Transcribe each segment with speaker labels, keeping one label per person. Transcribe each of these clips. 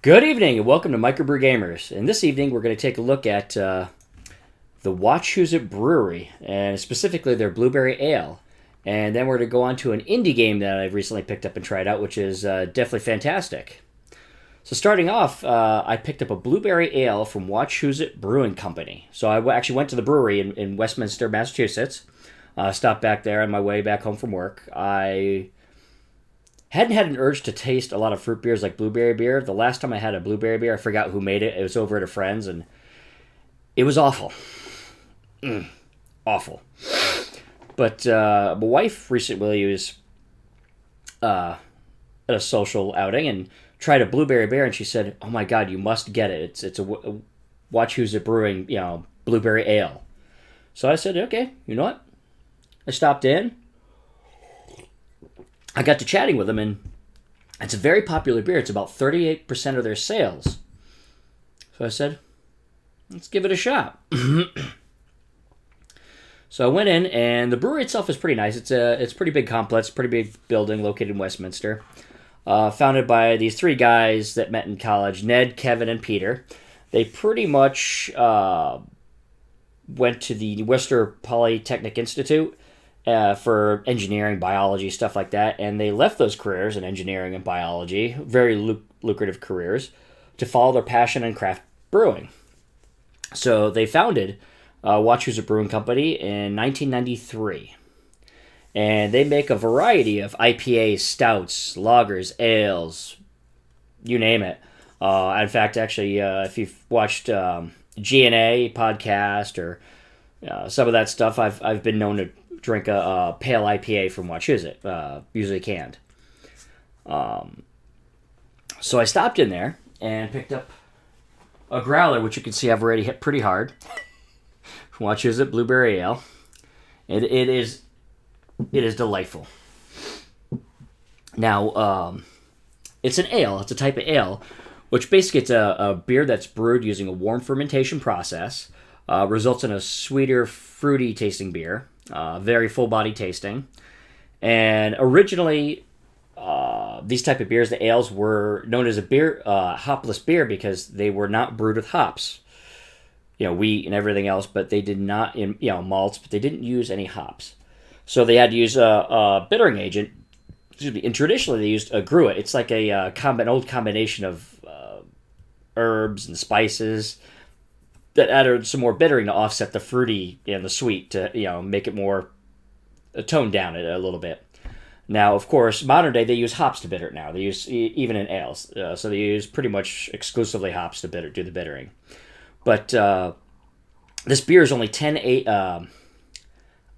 Speaker 1: Good evening and welcome to Microbrew Gamers. And this evening we're going to take a look at the Wachusett Brewery and specifically their Blueberry Ale. And then we're going to go on to an indie game that I've recently picked up and tried out, which is definitely fantastic. So starting off, I picked up a Blueberry Ale from Wachusett Brewing Company. So I actually went to the brewery in Westminster, Massachusetts. Stopped back there on my way back home from work. I hadn't had an urge to taste a lot of fruit beers like blueberry beer. The last time I had a blueberry beer, I forgot who made it. It was over at a friend's, and it was awful. Awful. But my wife recently was at a social outing and tried a blueberry beer, and she said, "Oh my God, you must get it. It's a Wachusett Brewing, blueberry ale." So I said, "Okay, you know what?" I stopped in. I got to chatting with them, and it's a very popular beer. It's about 38% of their sales. So I said, let's give it a shot. So I went in, and the brewery itself is pretty nice. It's a pretty big complex, pretty big building located in Westminster. Founded by these three guys that met in college, Ned, Kevin, and Peter. They pretty much went to the Worcester Polytechnic Institute for engineering, biology, stuff like that, and they left those careers in engineering and biology, very lucrative careers, to follow their passion in craft brewing. So they founded Wachusett Brewing Company in 1993, and they make a variety of IPAs, stouts, lagers, ales, you name it. In fact, actually, if you've watched G&A podcast or some of that stuff, I've been known to drink a pale IPA from Wachusett, usually canned. So I stopped in there and picked up a growler, which you can see I've already hit pretty hard. From Wachusett Blueberry Ale. It is delightful. Now, it's an ale. It's a type of ale, which basically it's a beer that's brewed using a warm fermentation process. Results in a sweeter, fruity tasting beer. Very full body tasting. And originally, these type of beers, the ales, were known as a beer, hopless beer because they were not brewed with hops. Wheat and everything else, but they did not, malts, but they didn't use any hops. So they had to use a bittering agent. Excuse me. And traditionally they used a gruit. It's like an old combination of herbs and spices that added some more bittering to offset the fruity and the sweet to make it more toned down it a little bit. Now, of course, modern day they use hops to bitter it now. They use even in ales, so they use pretty much exclusively hops to do the bittering. But this beer is only 10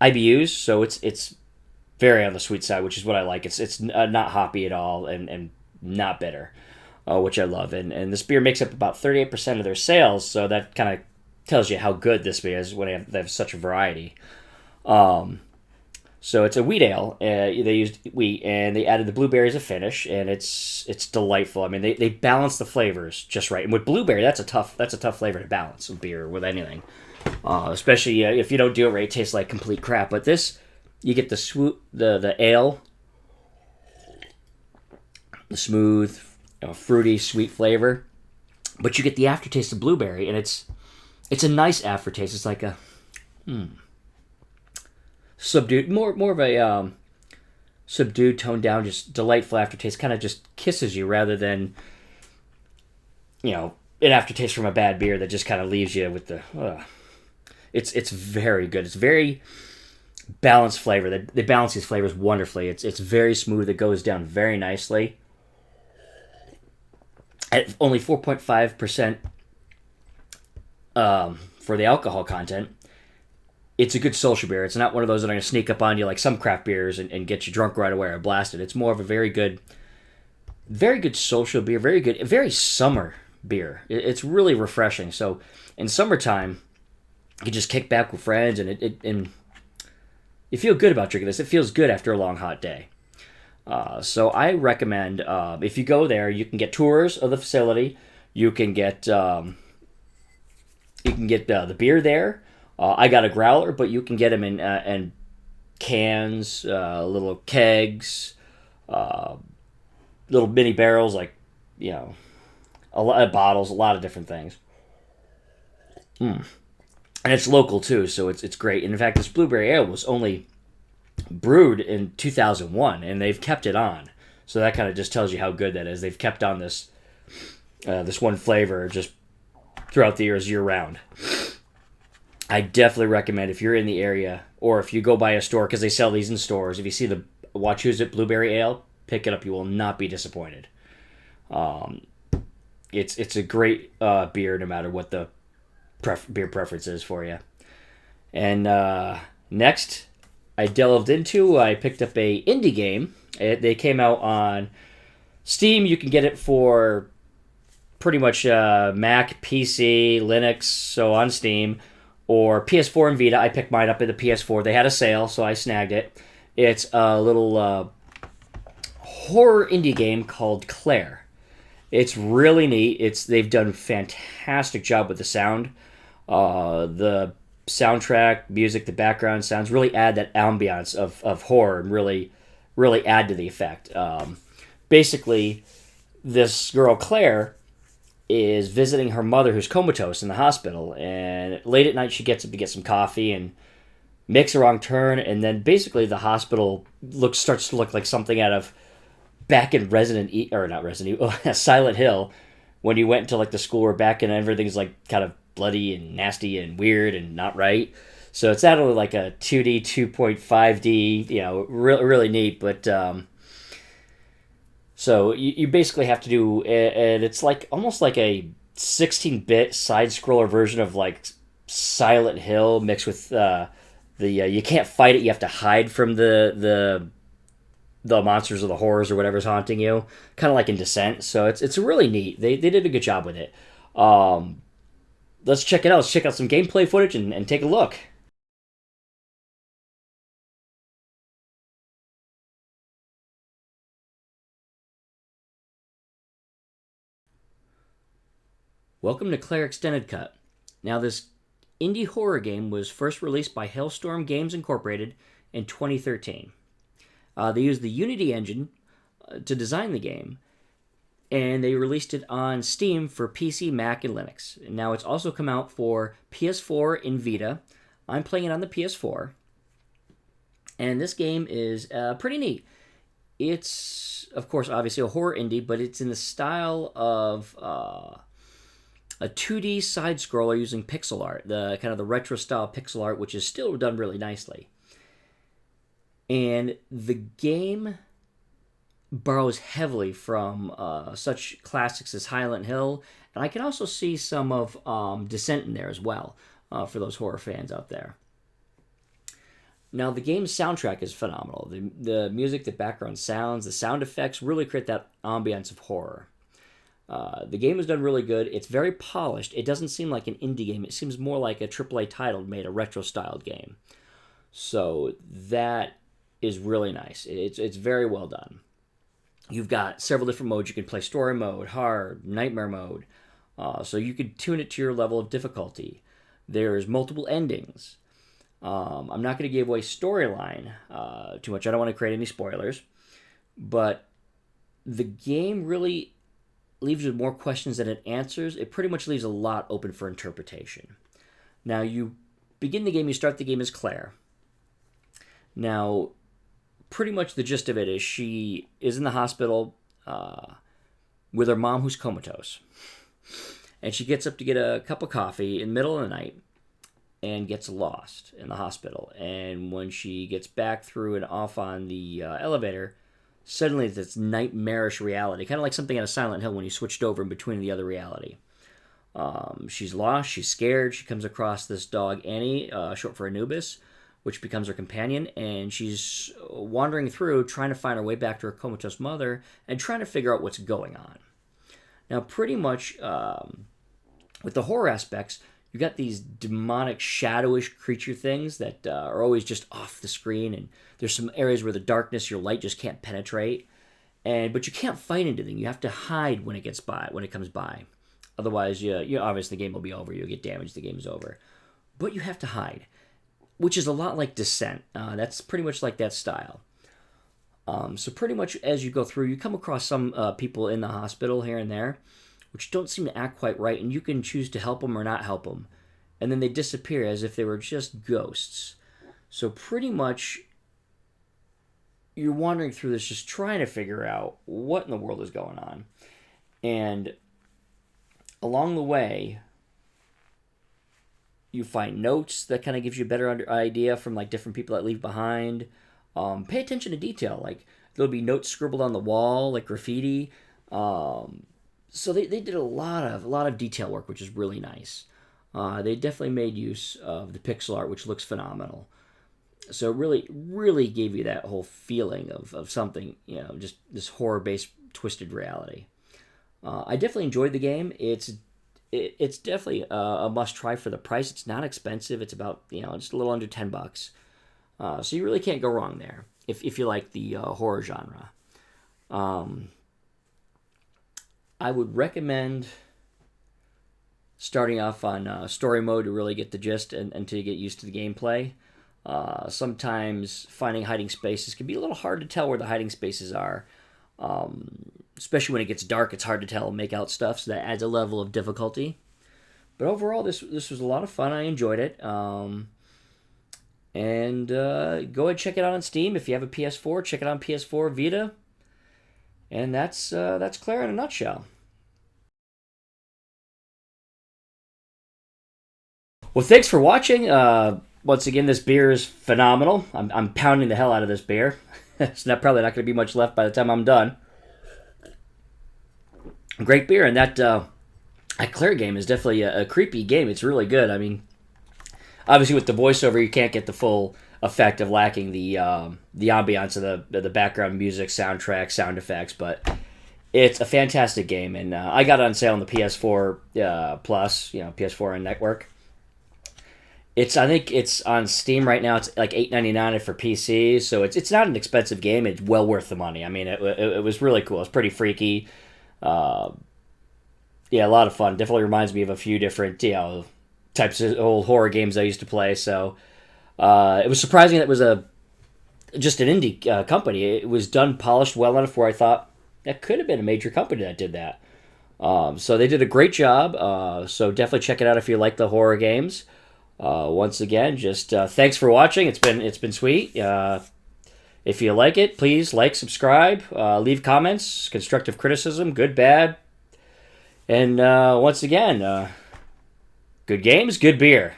Speaker 1: IBUs, so it's very on the sweet side, which is what I like. It's not hoppy at all and not bitter, which I love. And this beer makes up about 38% of their sales, so that kind of tells you how good this beer is when they have such a variety. So it's a wheat ale. They used wheat, and they added the blueberry as a finish, and it's delightful. I mean, they balance the flavors just right. And with blueberry, that's a tough flavor to balance with beer or with anything. Especially if you don't do it right, it tastes like complete crap. But this, you get the ale, the smooth, fruity, sweet flavor, but you get the aftertaste of blueberry, and it's a nice aftertaste. It's like a subdued, more of a subdued, toned down, just delightful aftertaste. Kind of just kisses you rather than an aftertaste from a bad beer that just kind of leaves you with the. It's very good. It's very balanced flavor. They balance these flavors wonderfully. It's very smooth. It goes down very nicely. At only 4.5% for the alcohol content, it's a good social beer. It's not one of those that are going to sneak up on you like some craft beers and get you drunk right away or blasted. It's more of a very good social beer, very summer beer. It's really refreshing. So in summertime, you can just kick back with friends, and you feel good about drinking this. It feels good after a long, hot day. So I recommend if you go there, you can get tours of the facility. You can get the beer there. I got a growler, but you can get them in cans, little kegs, little mini barrels, like a lot of bottles, a lot of different things. And it's local too, so it's great. And in fact, this blueberry ale was only brewed in 2001, and they've kept it on. So that kind of just tells you how good that is. They've kept on this one flavor just throughout the years, year round. I definitely recommend if you're in the area or if you go by a store because they sell these in stores. If you see the Wachusett Blueberry Ale, pick it up. You will not be disappointed. It's a great beer no matter what the beer preference is for you. And next, I picked up a indie game. They came out on Steam. You can get it for pretty much Mac, PC, Linux, so on Steam, or PS4 and Vita. I picked mine up at the PS4. They had a sale, so I snagged it. It's a little horror indie game called Claire. It's really neat. They've done a fantastic job with the sound. The soundtrack, music, the background sounds really add that ambiance of horror and really add to the effect. Basically, this girl, Claire, is visiting her mother who's comatose in the hospital, and late at night she gets up to get some coffee and makes a wrong turn, and then basically the hospital starts to look like something out of back in Silent Hill, when you went into like the school or back and everything's like kind of bloody and nasty and weird and not right. So it's out of like a 2D, 2.5D, really neat, but so you basically have to do, and it's like almost like a 16-bit side-scroller version of like Silent Hill mixed with you can't fight it, you have to hide from the monsters or the horrors or whatever's haunting you, kind of like in Descent. So it's really neat. They did a good job with it. Let's check it out. Let's check out some gameplay footage and take a look. Welcome to Claire Extended Cut. Now, this indie horror game was first released by Hailstorm Games Incorporated in 2013. They used the Unity engine to design the game, and they released it on Steam for PC, Mac, and Linux. And now it's also come out for PS4 and Vita. I'm playing it on the PS4, and this game is pretty neat. It's, of course, obviously a horror indie, but it's in the style of a 2D side-scroller using pixel art, the kind of the retro-style pixel art, which is still done really nicely. And the game borrows heavily from such classics as Silent Hill, and I can also see some of Descent in there as well, for those horror fans out there. Now, the game's soundtrack is phenomenal. The music, the background sounds, the sound effects really create that ambience of horror. The game is done really good. It's very polished. It doesn't seem like an indie game. It seems more like a AAA title made a retro-styled game. So that is really nice. It's very well done. You've got several different modes. You can play story mode, hard, nightmare mode. So you could tune it to your level of difficulty. There's multiple endings. I'm not going to give away storyline too much. I don't want to create any spoilers. But the game really leaves you with more questions than it answers. It pretty much leaves a lot open for interpretation. Now, you begin the game, you start the game as Claire. Now, pretty much the gist of it is she is in the hospital with her mom who's comatose. And she gets up to get a cup of coffee in the middle of the night and gets lost in the hospital. And when she gets back through and off on the elevator, suddenly this nightmarish reality, kind of like something out of Silent Hill when you switched over in between the other reality. She's lost, she's scared, she comes across this dog, Annie, short for Anubis, which becomes her companion, and she's wandering through trying to find her way back to her comatose mother and trying to figure out what's going on. Now, pretty much with the horror aspects, you got these demonic, shadowish creature things that are always just off the screen, and there's some areas where the darkness, your light just can't penetrate. But you can't fight anything. You have to hide when it comes by. Otherwise, obviously the game will be over. You'll get damaged. The game is over. But you have to hide, which is a lot like Descent. That's pretty much like that style. So pretty much as you go through, you come across some people in the hospital here and there, which don't seem to act quite right, and you can choose to help them or not help them. And then they disappear as if they were just ghosts. So pretty much you're wandering through this just trying to figure out what in the world is going on. And along the way, you find notes that kind of gives you a better idea from like different people that leave behind. Pay attention to detail. Like there'll be notes scribbled on the wall, like graffiti. So they did a lot of detail work, which is really nice. They definitely made use of the pixel art, which looks phenomenal. So it really gave you that whole feeling of something, just this horror-based twisted reality. I definitely enjoyed the game. It's definitely a must-try for the price. It's not expensive. It's about, just a little under $10. So you really can't go wrong there if you like the horror genre. I would recommend starting off on story mode to really get the gist and until you get used to the gameplay. Sometimes finding hiding spaces can be a little hard to tell where the hiding spaces are. Especially when it gets dark, it's hard to tell and make out stuff, so that adds a level of difficulty. But overall, this was a lot of fun. I enjoyed it. And go ahead and check it out on Steam. If you have a PS4, check it out on PS4, Vita. And that's Claire in a nutshell. Well, thanks for watching. Once again, this beer is phenomenal. I'm pounding the hell out of this beer. It's probably not going to be much left by the time I'm done. Great beer, and that Claire game is definitely a creepy game. It's really good. I mean, obviously with the voiceover, you can't get the full effect of lacking the ambiance of the background music, soundtrack, sound effects, but it's a fantastic game, and I got it on sale on the PS4 Plus, PS4 and Network. I think it's on Steam right now. It's like $8.99 for PC, so it's not an expensive game. It's well worth the money. I mean, it was really cool. It's pretty freaky. A lot of fun. Definitely reminds me of a few different types of old horror games I used to play. So it was surprising that it was just an indie company. It was done, polished well enough where I thought that could have been a major company that did that. So they did a great job. So definitely check it out if you like the horror games. Once again, just thanks for watching. It's been sweet. If you like it, please like, subscribe, leave comments, constructive criticism, good, bad. And once again, good games, good beer.